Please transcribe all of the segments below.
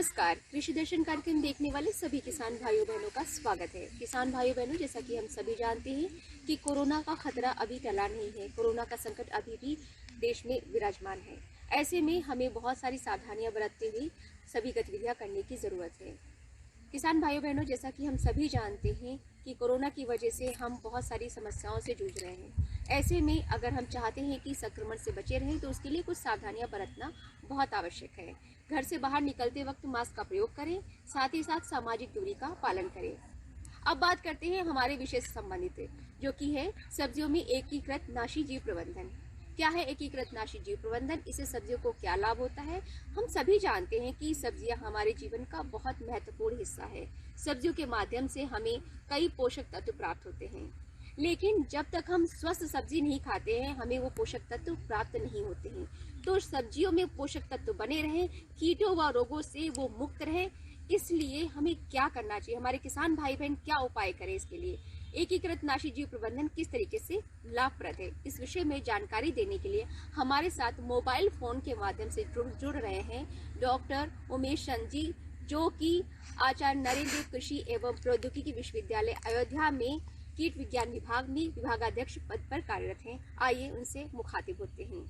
नमस्कार, कृषि दर्शन कार्यक्रम देखने वाले सभी किसान भाइयों बहनों का स्वागत है। किसान भाइयों बहनों, जैसा कि हम सभी जानते हैं कि कोरोना का खतरा अभी टला नहीं है। कोरोना का संकट अभी भी देश में विराजमान है। ऐसे में हमें बहुत सारी सावधानियां बरतते हुए सभी गतिविधियां करने की जरूरत है। किसान भाइयों बहनों, जैसा कि हम सभी जानते हैं कि कोरोना की वजह से हम बहुत सारी समस्याओं से जूझ रहे हैं। ऐसे में अगर हम चाहते हैं कि संक्रमण से बचे रहें तो उसके लिए कुछ सावधानियां बरतना बहुत आवश्यक है। घर से बाहर निकलते वक्त मास्क का प्रयोग करें, साथ ही साथ सामाजिक दूरी का पालन करें। अब बात करते हैं हमारे विषय से संबंधित, जो कि है सब्जियों में एकीकृत नाशी जीव प्रबंधन। क्या है एकीकृत नाशी जीव प्रबंधन? इससे सब्जियों को क्या लाभ होता है? हम सभी जानते हैं कि सब्जियां हमारे जीवन का बहुत महत्वपूर्ण हिस्सा है। सब्जियों के माध्यम से हमें कई पोषक तत्व प्राप्त होते हैं, लेकिन जब तक हम स्वस्थ सब्जी नहीं खाते हैं हमें वो पोषक तत्व प्राप्त नहीं होते हैं। तो सब्जियों में पोषक तत्व बने रहें, कीटों व रोगों से वो मुक्त रहें, इसलिए हमें क्या करना चाहिए? हमारे किसान भाई बहन क्या उपाय करें इसके लिए? एकीकृत नाशी जीव प्रबंधन किस तरीके से लाभप्रद है, इस विषय में जानकारी देने के लिए हमारे साथ मोबाइल फोन के माध्यम से जुड़ रहे हैं डॉक्टर उमेश चंद जी, जो कि आचार्य नरेंद्र कृषि एवं प्रौद्योगिकी विश्वविद्यालय अयोध्या में कीट विज्ञान विभाग में विभागाध्यक्ष पद पर कार्यरत हैं। आइए उनसे मुखातिब होते हैं।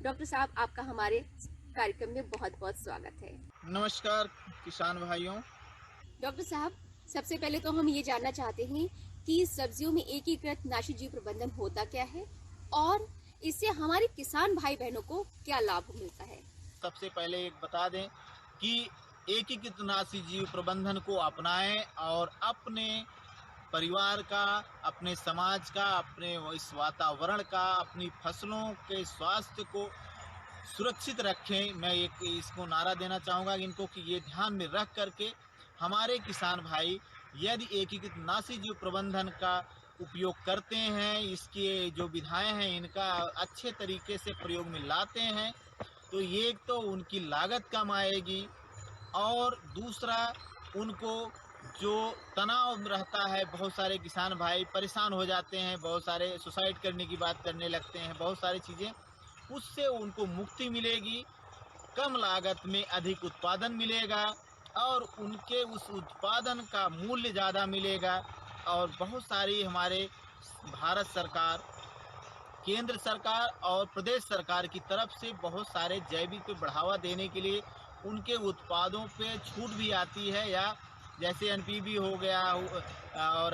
डॉक्टर साहब, आपका हमारे कार्यक्रम में बहुत बहुत स्वागत है। नमस्कार किसान भाइयों। डॉक्टर साहब, सबसे पहले तो हम ये जानना चाहते हैं कि सब्जियों में एकीकृत नाशी जीव प्रबंधन होता क्या है और इससे हमारे किसान भाई बहनों को क्या लाभ मिलता है? सबसे पहले एक बता दें कि एकीकृत नाशी जीव प्रबंधन को अपनाएं और अपने परिवार का, अपने समाज का, अपने इस वातावरण का, अपनी फसलों के स्वास्थ्य को सुरक्षित रखें। मैं एक इसको नारा देना चाहूँगा इनको कि ये ध्यान में रख करके हमारे किसान भाई यदि एकीकृत नाशी जीव प्रबंधन का उपयोग करते हैं, इसके जो विधाएं हैं इनका अच्छे तरीके से प्रयोग में लाते हैं, तो ये एक तो उनकी लागत कम आएगी और दूसरा उनको जो तनाव रहता है, बहुत सारे किसान भाई परेशान हो जाते हैं, बहुत सारे सुसाइड करने की बात करने लगते हैं, बहुत सारी चीज़ें, उससे उनको मुक्ति मिलेगी, कम लागत में अधिक उत्पादन मिलेगा और उनके उस उत्पादन का मूल्य ज़्यादा मिलेगा। और बहुत सारी हमारे भारत सरकार, केंद्र सरकार और प्रदेश सरकार की तरफ से बहुत सारे जैविक पे बढ़ावा देने के लिए उनके उत्पादों पे छूट भी आती है, या जैसे एनपीवी हो गया और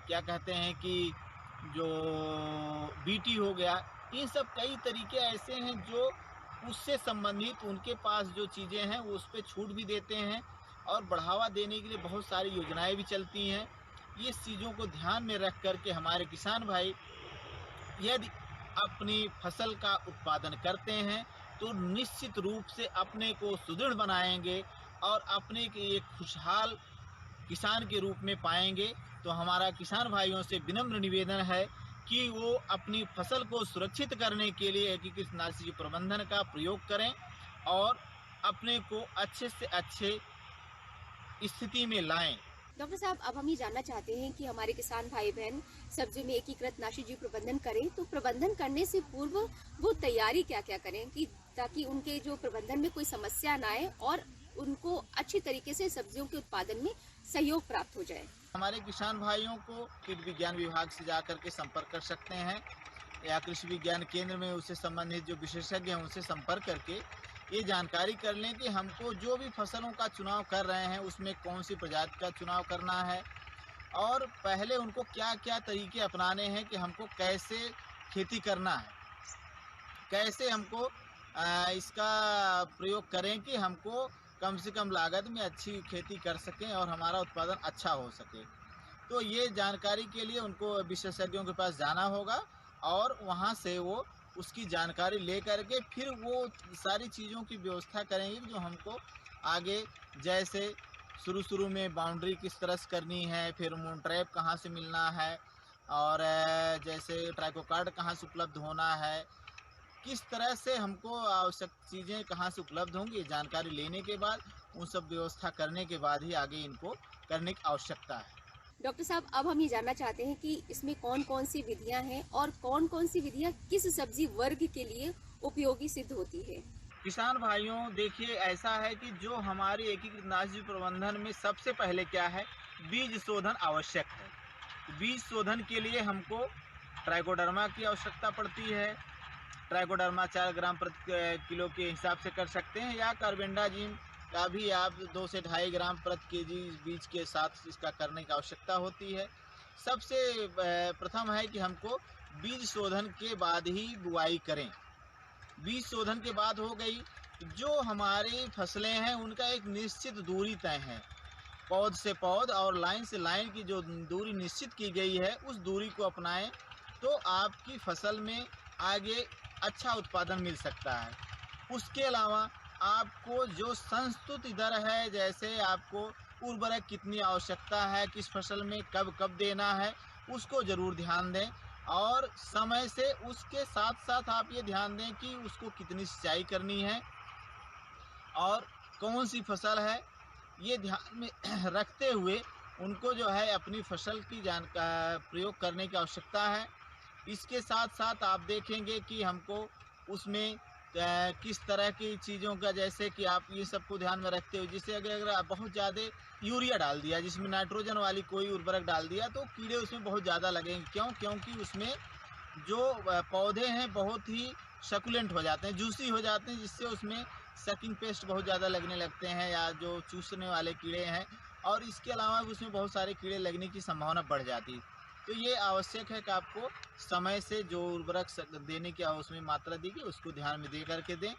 क्या कहते हैं कि जो बीटी हो गया, ये सब कई तरीके ऐसे हैं जो उससे संबंधित उनके पास जो चीज़ें हैं वो उस पर छूट भी देते हैं और बढ़ावा देने के लिए बहुत सारी योजनाएं भी चलती हैं। ये चीज़ों को ध्यान में रख करके हमारे किसान भाई यदि अपनी फसल का उत्पादन करते हैं तो निश्चित रूप से अपने को सुदृढ़ बनाएंगे और अपने के एक खुशहाल किसान के रूप में पाएंगे। तो हमारा किसान भाइयों से विनम्र निवेदन है कि वो अपनी फसल को सुरक्षित करने के लिए एकीकृत नाशी जीव प्रबंधन का प्रयोग करें और अपने को अच्छे से अच्छे स्थिति में लाएं। डॉक्टर साहब, अब हम ये जानना चाहते हैं कि हमारे किसान भाई बहन सब्जी में एकीकृत नाशी जीव प्रबंधन करें तो प्रबंधन करने से पूर्व वो तैयारी क्या क्या करें कि ताकि उनके जो प्रबंधन में कोई समस्या ना आए और उनको अच्छी तरीके से सब्जियों के उत्पादन में सहयोग प्राप्त हो जाए। हमारे किसान भाइयों को कीट विज्ञान विभाग से जाकर के संपर्क कर सकते हैं या कृषि विज्ञान केंद्र में उससे संबंधित जो विशेषज्ञ हैं उनसे संपर्क करके ये जानकारी कर लें कि हमको जो भी फसलों का चुनाव कर रहे हैं उसमें कौन सी प्रजाति का चुनाव करना है और पहले उनको क्या क्या तरीके अपनाने हैं कि हमको कैसे खेती करना है, कैसे हमको इसका प्रयोग करें कि हमको कम से कम लागत में अच्छी खेती कर सकें और हमारा उत्पादन अच्छा हो सके। तो ये जानकारी के लिए उनको विशेषज्ञों के पास जाना होगा और वहाँ से वो उसकी जानकारी ले करके फिर वो सारी चीज़ों की व्यवस्था करेंगे जो हमको आगे, जैसे शुरू में बाउंड्री किस तरह से करनी है, फिर मून ट्रैप कहाँ से मिलना है और जैसे ट्राइकोकार्ड कहाँ से उपलब्ध होना है, किस तरह से हमको आवश्यक चीज़ें कहाँ से उपलब्ध होंगी, जानकारी लेने के बाद उन सब व्यवस्था करने के बाद ही आगे इनको करने की आवश्यकता है। डॉक्टर साहब, अब हम ये जानना चाहते हैं कि इसमें कौन कौन सी विधियां हैं और कौन कौन सी विधियां किस सब्जी वर्ग के लिए उपयोगी सिद्ध होती है। किसान भाइयों, देखिए ऐसा है कि जो हमारे एकीकृत नाशी प्रबंधन में सबसे पहले क्या है, बीज शोधन आवश्यक है। बीज शोधन के लिए हमको ट्राइकोडर्मा की आवश्यकता पड़ती है। ट्राइकोडर्मा 4 ग्राम प्रति किलो के हिसाब से कर सकते हैं, या कार्बेंडाजिम का भी आप 2 से 2.5 ग्राम प्रति केजी बीज के साथ इसका करने की आवश्यकता होती है। सबसे प्रथम है कि हमको बीज शोधन के बाद ही बुआई करें। बीज शोधन के बाद हो गई, जो हमारी फसलें हैं उनका एक निश्चित दूरी तय है, पौध से पौध और लाइन से लाइन की जो दूरी निश्चित की गई है उस दूरी को अपनाएं, तो आपकी फसल में आगे अच्छा उत्पादन मिल सकता है। उसके अलावा आपको जो संस्तुति दर है, जैसे आपको उर्वरक कितनी आवश्यकता है, किस फसल में कब कब देना है, उसको ज़रूर ध्यान दें। और समय से उसके साथ साथ आप ये ध्यान दें कि उसको कितनी सिंचाई करनी है और कौन सी फसल है, ये ध्यान में रखते हुए उनको जो है अपनी फसल की प्रयोग करने की आवश्यकता है। इसके साथ साथ आप देखेंगे कि हमको उसमें किस तरह की चीज़ों का, जैसे कि आप ये सबको ध्यान में रखते हुए, जैसे अगर आप बहुत ज़्यादा यूरिया डाल दिया, जिसमें नाइट्रोजन वाली कोई उर्वरक डाल दिया, तो कीड़े उसमें बहुत ज़्यादा लगेंगे। क्योंकि उसमें जो पौधे हैं बहुत ही सक्युलेंट हो जाते हैं, जूसी हो जाते हैं, जिससे उसमें सकिंग पेस्ट बहुत ज़्यादा लगने लगते हैं, या जो चूसने वाले कीड़े हैं, और इसके अलावा उसमें बहुत सारे कीड़े लगने की संभावना बढ़ जाती है। तो ये आवश्यक है कि आपको समय से जो उर्वरक देने की उसमें मात्रा दी गई उसको ध्यान में दे करके दें।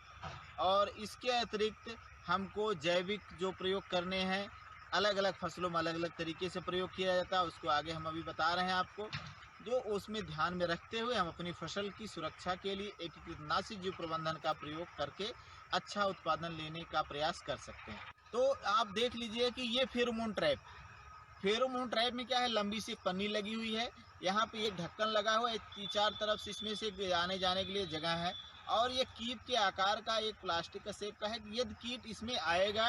और इसके अतिरिक्त हमको जैविक जो प्रयोग करने हैं, अलग अलग फसलों में अलग अलग तरीके से प्रयोग किया जाता है, उसको आगे हम अभी बता रहे हैं आपको, जो उसमें ध्यान में रखते हुए हम अपनी फसल की सुरक्षा के लिए एकीकृत नाशी जीव प्रबंधन का प्रयोग करके अच्छा उत्पादन लेने का प्रयास कर सकते हैं। तो आप देख लीजिए कि ये फेरोमोन ट्रैप में क्या है, लंबी सी पन्नी लगी हुई है, यहाँ पे एक ढक्कन लगा हुआ है, 4 तरफ से इसमें से आने जाने के लिए जगह है, और ये कीट के आकार का एक प्लास्टिक का शेप का है। यदि कीट इसमें आएगा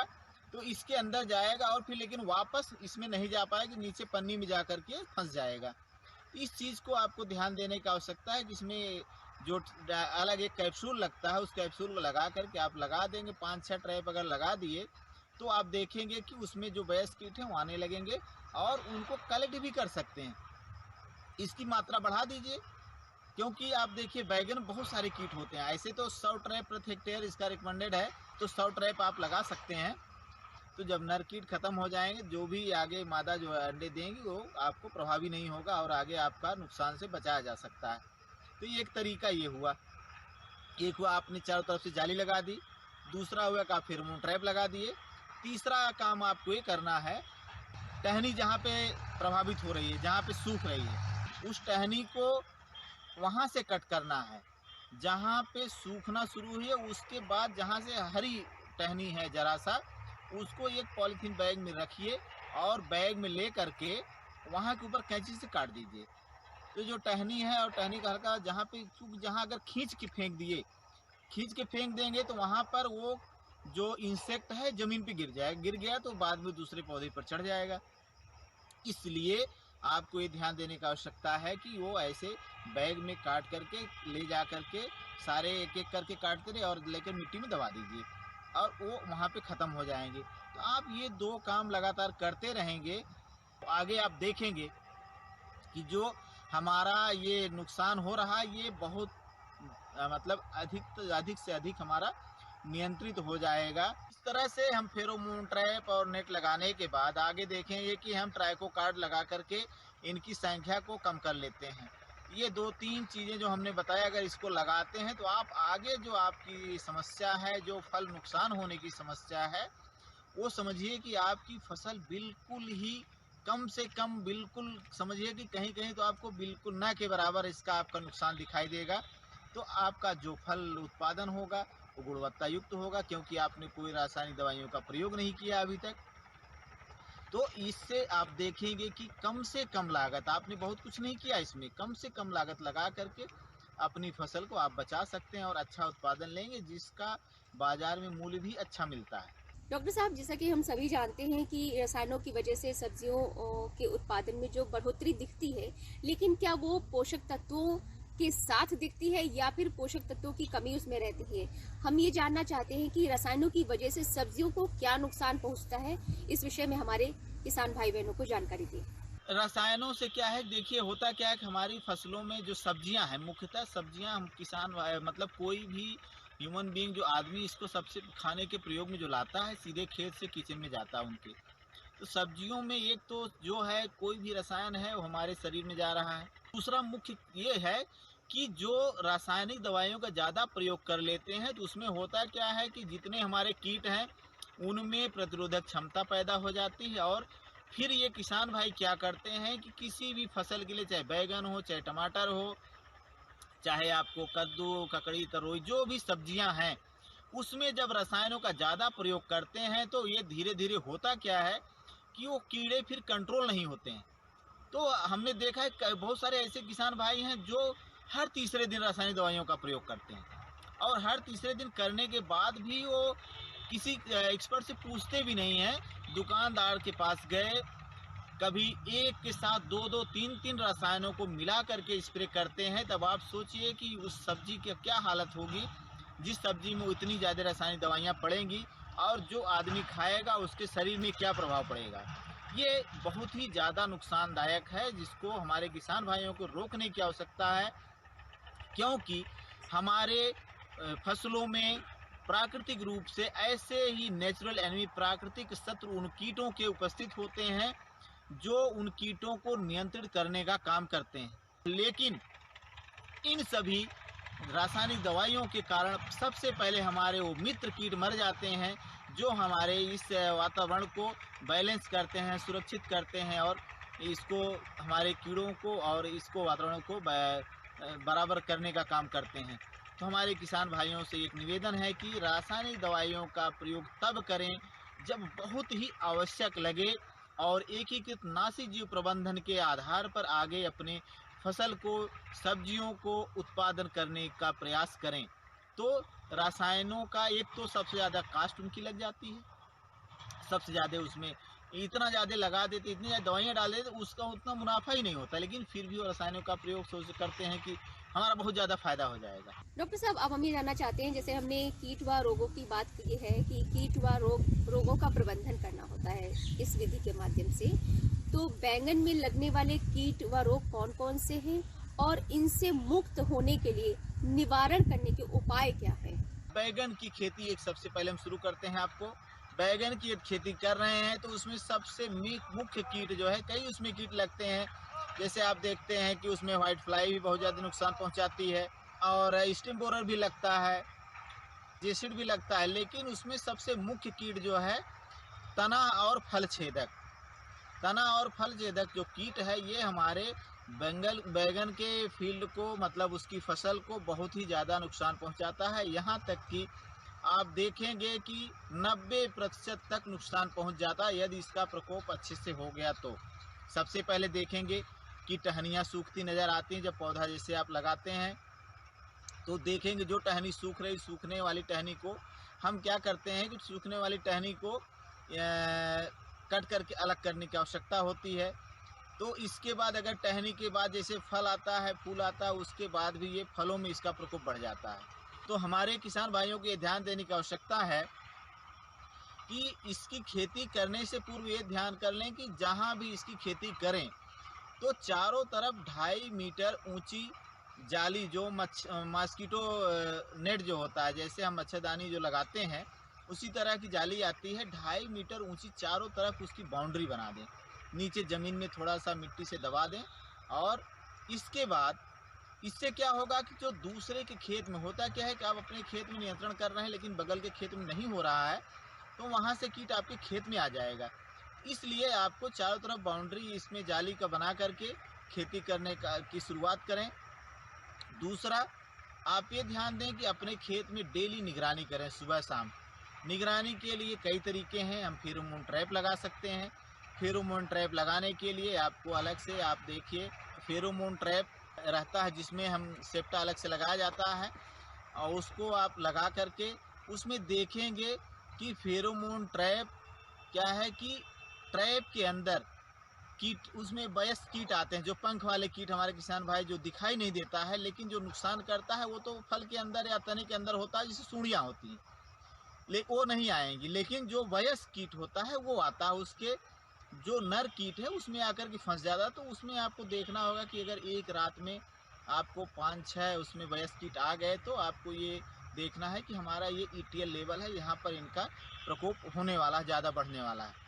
तो इसके अंदर जाएगा और फिर लेकिन वापस इसमें नहीं जा पाएगा, नीचे पन्नी में जा करके फंस जाएगा। इस चीज़ को आपको ध्यान देने की आवश्यकता है, जिसमें जो अलग एक कैप्सूल लगता है, उस कैप्सूल को लगा करके आप लगा देंगे। 5-6 ट्रैप अगर लगा दिए तो आप देखेंगे कि उसमें जो वयस्क कीट हैं वो आने लगेंगे और उनको कलेक्ट भी कर सकते हैं। इसकी मात्रा बढ़ा दीजिए, क्योंकि आप देखिए बैगन में बहुत सारे कीट होते हैं। ऐसे तो 100 ट्रैप प्रति हेक्टेयर इसका रिकमेंडेड है, तो 100 ट्रैप आप लगा सकते हैं। तो जब नर कीट खत्म हो जाएंगे, जो भी आगे मादा जो अंडे देंगी वो आपको प्रभावी नहीं होगा और आगे आपका नुकसान से बचाया जा सकता है। तो ये एक तरीका ये हुआ। एक हुआ आपने चारों तरफ से जाली लगा दी, दूसरा हुआ कि आप फेरोमोन ट्रैप लगा दिए, तीसरा काम आपको ये करना है, टहनी जहाँ पे प्रभावित हो रही है, जहाँ पे सूख रही है, उस टहनी को वहाँ से कट करना है। जहाँ पे सूखना शुरू हुई है उसके बाद जहाँ से हरी टहनी है जरा सा, उसको एक पॉलीथीन बैग में रखिए और बैग में ले करके वहाँ के ऊपर कैंची से काट दीजिए। तो जो टहनी है और टहनी का हल्का जहाँ पे जहाँ अगर खींच के फेंक देंगे तो वहाँ पर वो जो इंसेक्ट है ज़मीन पे गिर गया तो बाद में दूसरे पौधे पर चढ़ जाएगा। इसलिए आपको ये ध्यान देने की आवश्यकता है कि वो ऐसे बैग में काट करके ले जा करके सारे एक एक करके काटते रहे और लेकर मिट्टी में दबा दीजिए और वो वहाँ पे ख़त्म हो जाएंगे। तो आप ये 2 काम लगातार करते रहेंगे तो आगे आप देखेंगे कि जो हमारा ये नुकसान हो रहा है ये बहुत मतलब अधिक से अधिक हमारा नियंत्रित हो जाएगा। इस तरह से हम फेरोमोन ट्रैप और नेट लगाने के बाद आगे देखेंगे कि हम ट्राइको कार्ड लगा करके इनकी संख्या को कम कर लेते हैं। ये 2-3 चीज़ें जो हमने बताया, अगर इसको लगाते हैं तो आप आगे जो आपकी समस्या है, जो फल नुकसान होने की समस्या है, वो समझिए कि आपकी फसल बिल्कुल ही कम से कम, बिल्कुल समझिए कि कहीं कहीं तो आपको बिल्कुल ना के बराबर इसका आपका नुकसान दिखाई देगा। तो आपका जो फल उत्पादन होगा वो गुणवत्ता युक्त होगा, क्योंकि आपने कोई रासायनिक दवाइयों का प्रयोग नहीं किया अभी तक। तो इससे आप देखेंगे कि कम से कम लागत, आपने बहुत कुछ नहीं किया, इसमें कम से कम लागत लगा करके अपनी फसल को आप बचा सकते हैं और अच्छा उत्पादन लेंगे, जिसका बाजार में मूल्य भी अच्छा मिलता है। डॉक्टर साहब, जैसा कि हम सभी जानते हैं कि रसायनों की वजह से सब्जियों के उत्पादन में जो बढ़ोतरी दिखती है, लेकिन क्या वो पोषक तत्वों के साथ दिखती है या फिर पोषक तत्वों की कमी उसमें रहती है। हम ये जानना चाहते हैं कि रसायनों की वजह से सब्जियों को क्या नुकसान पहुंचता है। इस विषय में हमारे किसान भाई बहनों को जानकारी दी। रसायनों से क्या है, देखिए होता क्या है कि हमारी फसलों में जो सब्जियां हैं, मुख्यतः सब्जियां हम किसान मतलब कोई भी ह्यूमन बीइंग जो आदमी इसको सबसे खाने के प्रयोग में जो लाता है, सीधे खेत से किचन में जाता है उनके। तो सब्जियों में एक तो जो है कोई भी रसायन है वो हमारे शरीर में जा रहा है। दूसरा मुख्य ये है कि जो रासायनिक दवाइयों का ज़्यादा प्रयोग कर लेते हैं तो उसमें होता क्या है कि जितने हमारे कीट हैं उनमें प्रतिरोधक क्षमता पैदा हो जाती है, और फिर ये किसान भाई क्या करते हैं कि किसी भी फसल के लिए, चाहे बैगन हो, चाहे टमाटर हो, चाहे आपको कद्दू, ककड़ी, तरोई, जो भी सब्जियां हैं, उसमें जब रसायनों का ज़्यादा प्रयोग करते हैं तो ये धीरे धीरे होता क्या है कि वो कीड़े फिर कंट्रोल नहीं होते हैं। तो हमने देखा है बहुत सारे ऐसे किसान भाई हैं जो हर तीसरे दिन रासायनिक दवाइयों का प्रयोग करते हैं, और हर तीसरे दिन करने के बाद भी वो किसी एक्सपर्ट से पूछते भी नहीं हैं। दुकानदार के पास गए, कभी एक के साथ दो दो तीन तीन रसायनों को मिला करके स्प्रे करते हैं, तब आप सोचिए कि उस सब्जी की क्या हालत होगी जिस सब्जी में इतनी ज़्यादा रासायनिक दवाइयाँ पड़ेंगी, और जो आदमी खाएगा उसके शरीर में क्या प्रभाव पड़ेगा। ये बहुत ही ज़्यादा नुकसानदायक है, जिसको हमारे किसान भाइयों को रोकने की आवश्यकता है, क्योंकि हमारे फसलों में प्राकृतिक रूप से ऐसे ही नेचुरल एनिमी, प्राकृतिक शत्रु उन कीटों के उपस्थित होते हैं जो उन कीटों को नियंत्रित करने का काम करते हैं। लेकिन इन सभी रासायनिक दवाइयों के कारण सबसे पहले हमारे वो मित्र कीट मर जाते हैं, जो हमारे इस वातावरण को बैलेंस करते हैं, सुरक्षित करते हैं, और इसको हमारे कीड़ों को और इसको वातावरण को बराबर करने का काम करते हैं। तो हमारे किसान भाइयों से एक निवेदन है कि रासायनिक दवाइयों का प्रयोग तब करें जब बहुत ही आवश्यक लगे, और एकीकृत नाशी जीव प्रबंधन के आधार पर आगे अपने फसल को, सब्जियों को उत्पादन करने का प्रयास करें। तो रसायनों का एक तो सबसे ज़्यादा कास्ट उनकी लग जाती है, सबसे ज़्यादा उसमें इतना ज़्यादा लगा देते, इतनी ज़्यादा दवाइयाँ डाल देते, उसका उतना मुनाफा ही नहीं होता, लेकिन फिर भी वो रसायनों का प्रयोग सोच करते हैं कि हमारा बहुत ज़्यादा फायदा हो जाएगा। डॉक्टर साहब, अब हम ये जानना चाहते हैं, जैसे हमने कीट व रोगों की बात की है कि कीट व रोगों का प्रबंधन करना होता है इस विधि के माध्यम से, तो बैंगन में लगने वाले कीट व रोग कौन कौन से हैं और इनसे मुक्त होने के लिए निवारण करने के उपाय क्या हैं? बैगन की खेती एक सबसे पहले हम शुरू करते हैं। आपको बैगन की खेती कर रहे हैं तो उसमें सबसे मुख्य कीट जो है, कई उसमें कीट लगते हैं, जैसे आप देखते हैं कि उसमें व्हाइट फ्लाई भी बहुत ज़्यादा नुकसान पहुंचाती है, और स्टिम बोरर भी लगता है, जेसिड भी लगता है, लेकिन उसमें सबसे मुख्य कीट जो है तना और फल छेदक। तना और फल छेदक जो कीट है, ये हमारे बैगन के फील्ड को, मतलब उसकी फसल को बहुत ही ज़्यादा नुकसान पहुंचाता है। यहाँ तक कि आप देखेंगे कि 90% तक नुकसान पहुंच जाता है यदि इसका प्रकोप अच्छे से हो गया तो। सबसे पहले देखेंगे कि टहनियाँ सूखती नज़र आती हैं। जब पौधा जैसे आप लगाते हैं तो देखेंगे जो टहनी सूख रही, सूखने वाली टहनी को हम क्या करते हैं कि सूखने वाली टहनी को कट करके अलग करने की आवश्यकता होती है। तो इसके बाद अगर टहनी के बाद जैसे फल आता है, फूल आता है, उसके बाद भी ये फलों में इसका प्रकोप बढ़ जाता है। तो हमारे किसान भाइयों को ये ध्यान देने की आवश्यकता है कि इसकी खेती करने से पूर्व ये ध्यान कर लें कि जहाँ भी इसकी खेती करें तो चारों तरफ 2.5 मीटर ऊंची जाली, जो मॉस्किटो नेट जो होता है, जैसे हम मच्छरदानी जो लगाते हैं उसी तरह की जाली आती है, 2.5 मीटर ऊंची, चारों तरफ उसकी बाउंड्री बना दें, नीचे ज़मीन में थोड़ा सा मिट्टी से दबा दें। और इसके बाद इससे क्या होगा कि जो दूसरे के खेत में होता क्या है कि आप अपने खेत में नियंत्रण कर रहे हैं लेकिन बगल के खेत में नहीं हो रहा है, तो वहाँ से कीट आपके खेत में आ जाएगा। इसलिए आपको चारों तरफ बाउंड्री इसमें जाली का बना करके खेती करने की शुरुआत करें। दूसरा, आप ये ध्यान दें कि अपने खेत में डेली निगरानी करें, सुबह शाम। निगरानी के लिए कई तरीके हैं। हम फेरोमोन ट्रैप लगा सकते हैं। फेरोमोन ट्रैप लगाने के लिए आपको अलग से, आप देखिए, फेरोमोन ट्रैप रहता है जिसमें हम सेप्टा अलग से लगाया जाता है, और उसको आप लगा करके उसमें देखेंगे कि फेरोमोन ट्रैप क्या है कि ट्रैप के अंदर कीट, उसमें वयस्क कीट आते हैं, जो पंख वाले कीट हमारे किसान भाई, जो दिखाई नहीं देता है लेकिन जो नुकसान करता है, वो तो फल के अंदर या तने के अंदर होता है, जिसे सूंडियाँ होती हैं, लेकिन वो नहीं आएंगी। लेकिन जो वयस्क कीट होता है वो आता है, उसके जो नर कीट है उसमें आकर के फंस जाता है। तो उसमें आपको देखना होगा कि अगर एक रात में आपको 5-6 उसमें वयस्क कीट आ गए, तो आपको ये देखना है कि हमारा ये ETL लेवल है, यहाँ पर इनका प्रकोप होने वाला है, ज़्यादा बढ़ने वाला है।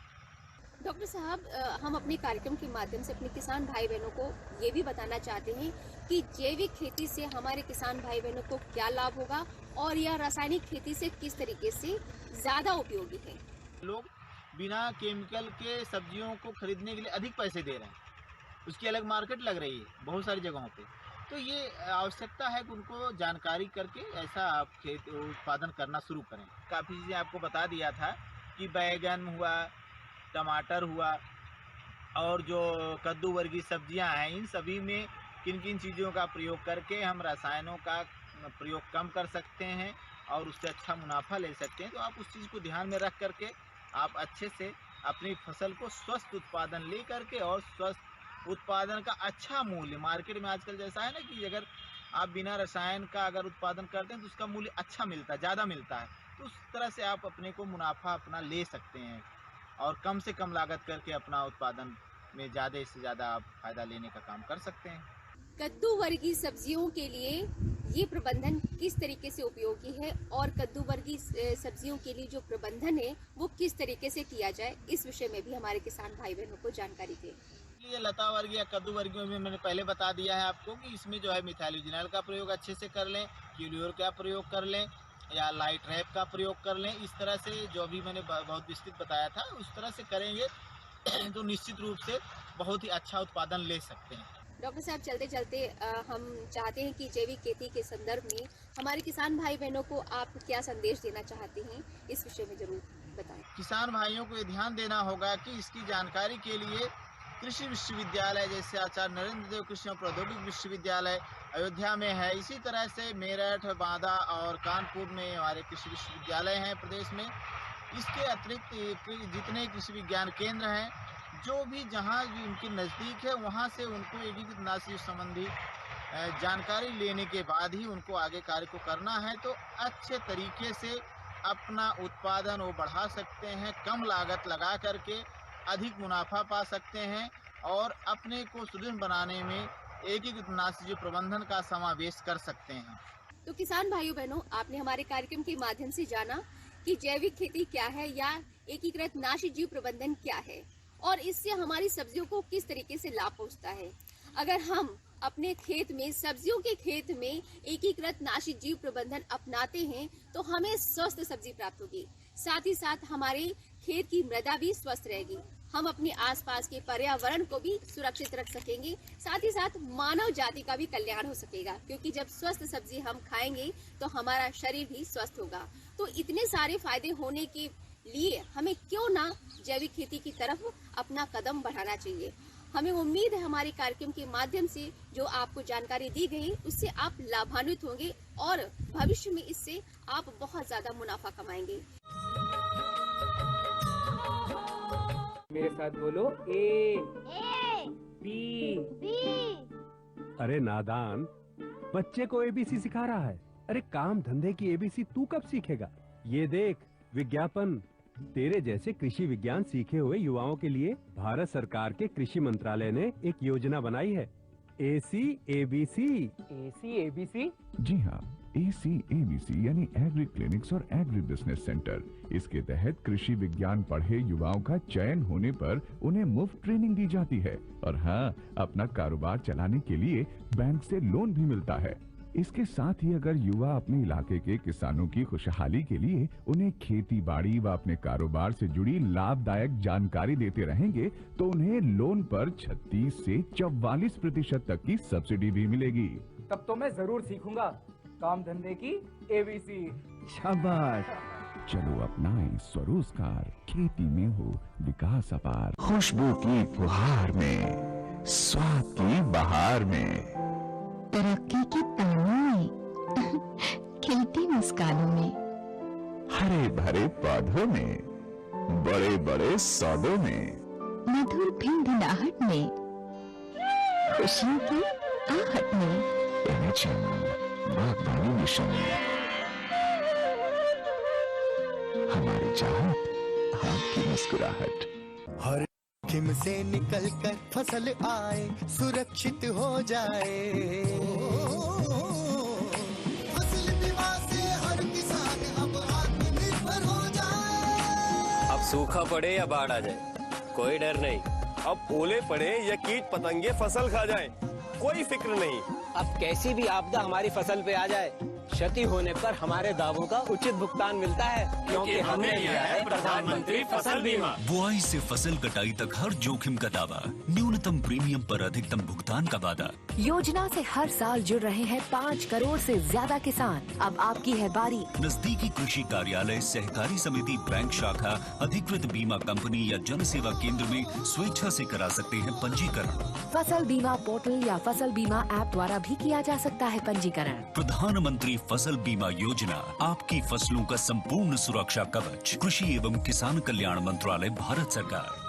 डॉक्टर साहब, हम अपने कार्यक्रम के माध्यम से अपने किसान भाई बहनों को ये भी बताना चाहते हैं कि जैविक खेती से हमारे किसान भाई बहनों को क्या लाभ होगा और यह रासायनिक खेती से किस तरीके से ज़्यादा उपयोगी है। लोग बिना केमिकल के सब्जियों को खरीदने के लिए अधिक पैसे दे रहे हैं, उसकी अलग मार्केट लग रही है बहुत सारी जगहों पे। तो ये आवश्यकता है कि उनको जानकारी करके ऐसा आप खेत उत्पादन करना शुरू करें। काफ़ी चीज़ें आपको बता दिया था कि बैगन हुआ, टमाटर हुआ और जो कद्दू वर्गीय सब्जियां हैं, इन सभी में किन किन चीज़ों का प्रयोग करके हम रसायनों का प्रयोग कम कर सकते हैं और उससे अच्छा मुनाफा ले सकते हैं। तो आप उस चीज़ को ध्यान में रख करके आप अच्छे से अपनी फसल को स्वस्थ उत्पादन ले करके और स्वस्थ उत्पादन का अच्छा मूल्य मार्केट में आजकल जैसा है ना कि अगर आप बिना रसायन का अगर उत्पादन करते हैं तो उसका मूल्य अच्छा मिलता है, ज़्यादा मिलता है। तो उस तरह से आप अपने को मुनाफा अपना ले सकते हैं और कम से कम लागत करके अपना उत्पादन में ज़्यादा से ज़्यादा आप फायदा लेने का काम कर सकते हैं। कद्दू वर्गीय सब्जियों के लिए ये प्रबंधन किस तरीके से उपयोगी है और कद्दू वर्गीय सब्जियों के लिए जो प्रबंधन है वो किस तरीके से किया जाए, इस विषय में भी हमारे किसान भाई बहनों को जानकारी दें। ये लता वर्गीय या कद्दू वर्गीय में मैंने पहले बता दिया है आपको कि इसमें जो है मिथाइलोजिनल का प्रयोग अच्छे से कर लें, क्यूरियोर का प्रयोग कर लें या लाइट रैप का प्रयोग कर लें। इस तरह से जो भी मैंने बहुत विस्तृत बताया था उस तरह से करेंगे तो निश्चित रूप से बहुत ही अच्छा उत्पादन ले सकते हैं। डॉक्टर साहब, चलते चलते हम चाहते हैं कि जैविक खेती के संदर्भ में हमारे किसान भाई बहनों को आप क्या संदेश देना चाहते हैं, इस विषय में जरूर बताएं। किसान भाइयों को ये ध्यान देना होगा कि इसकी जानकारी के लिए कृषि विश्वविद्यालय जैसे आचार्य नरेंद्र देव कृषि और प्रौद्योगिकी विश्वविद्यालय अयोध्या में है, इसी तरह से मेरठ, बांदा और कानपुर में हमारे कृषि विश्वविद्यालय हैं प्रदेश में। इसके अतिरिक्त जितने कृषि विज्ञान केंद्र हैं, जो भी जहाँ भी उनके नज़दीक है, वहाँ से उनको एकीकृत कीटनाशी संबंधी जानकारी लेने के बाद ही उनको आगे कार्य को करना है। तो अच्छे तरीके से अपना उत्पादन वो बढ़ा सकते हैं, कम लागत लगा करके अधिक मुनाफा पा सकते हैं और अपने को सुदृढ़ बनाने में एकीकृत कीटनाशी प्रबंधन का समावेश कर सकते हैं। तो किसान भाइयों बहनों, आपने हमारे कार्यक्रम के माध्यम से जाना कि जैविक खेती क्या है या एकीकृत नाशी जीव प्रबंधन क्या है और इससे हमारी सब्जियों को किस तरीके से लाभ पहुंचता है। अगर हम अपने खेत में, सब्जियों के खेत में एकीकृत नाशी जीव प्रबंधन अपनाते हैं तो हमें स्वस्थ सब्जी प्राप्त होगी, साथ ही साथ हमारे खेत की मृदा भी स्वस्थ रहेगी, हम अपने आसपास के पर्यावरण को भी सुरक्षित रख सकेंगे, साथ ही साथ मानव जाति का भी कल्याण हो सकेगा, क्योंकि जब स्वस्थ सब्जी हम खाएंगे तो हमारा शरीर भी स्वस्थ होगा। तो इतने सारे फायदे होने के लिए हमें क्यों ना जैविक खेती की तरफ अपना कदम बढ़ाना चाहिए। हमें उम्मीद है हमारे कार्यक्रम के माध्यम से जो आपको जानकारी दी गई उससे आप लाभान्वित होंगे और भविष्य में इससे आप बहुत ज्यादा मुनाफा कमाएंगे। मेरे साथ बोलो ए बी। अरे नादान, बच्चे को एबीसी सिखा रहा है। अरे काम धंधे की एबीसी तू कब सीखेगा? ये देख विज्ञापन, तेरे जैसे कृषि विज्ञान सीखे हुए युवाओं के लिए भारत सरकार के कृषि मंत्रालय ने एक योजना बनाई है, ACABC। ACABC? जी हाँ, ACABC यानी एग्री क्लिनिक्स और एग्री बिजनेस सेंटर। इसके तहत कृषि विज्ञान पढ़े युवाओं का चयन होने पर उन्हें मुफ्त ट्रेनिंग दी जाती है और हाँ, अपना कारोबार चलाने के लिए बैंक से लोन भी मिलता है। इसके साथ ही अगर युवा अपने इलाके के किसानों की खुशहाली के लिए उन्हें खेती बाड़ी व अपने कारोबार से जुड़ी लाभदायक जानकारी देते रहेंगे तो उन्हें लोन पर 36 से 44% तक की सब्सिडी भी मिलेगी। तब तो मैं जरूर सीखूंगा काम धंधे की ABC। शाबाश, चलो अपनाएं स्वरोजगार, खेती में हो विकास अपार। खुशबू की फुहार में, स्वाद की बहार में, तरक्की की तानों में, खिलती मुस्कानों में, हरे भरे पौधों में, बड़े बड़े सौदों में, मधुर भिनभिनाहट में, खुशियों की आहट में, बागवानी मिशन, हमारी चाहत, आपकी मुस्कुराहट। हर जोखिम से निकल कर फसल आए, सुरक्षित हो जाए। फसल बीमा से हर किसान अब आत्मनिर्भर हो जाए। अब सूखा पड़े या बाढ़ आ जाए, कोई डर नहीं। अब ओले पड़े या कीट पतंगे फसल खा जाए, कोई फिक्र नहीं। अब कैसी भी आपदा हमारी फसल पे आ जाए, क्षति होने पर हमारे दावों का उचित भुगतान मिलता है, क्योंकि हमने लिया है प्रधानमंत्री फसल बीमा। बुआई से फसल कटाई तक हर जोखिम का दावा, न्यूनतम प्रीमियम पर अधिकतम भुगतान का वादा। योजना से हर साल जुड़ रहे हैं 5 करोड़ से ज्यादा किसान। अब आपकी है बारी। नजदीकी कृषि कार्यालय, सहकारी समिति, बैंक शाखा, अधिकृत बीमा कंपनी या जन सेवा केंद्र में स्वेच्छा से करा सकते हैं पंजीकरण। फसल बीमा पोर्टल या फसल बीमा ऐप द्वारा भी किया जा सकता है पंजीकरण। प्रधानमंत्री फसल बीमा योजना, आपकी फसलों का संपूर्ण सुरक्षा कवच। कृषि एवं किसान कल्याण मंत्रालय, भारत सरकार।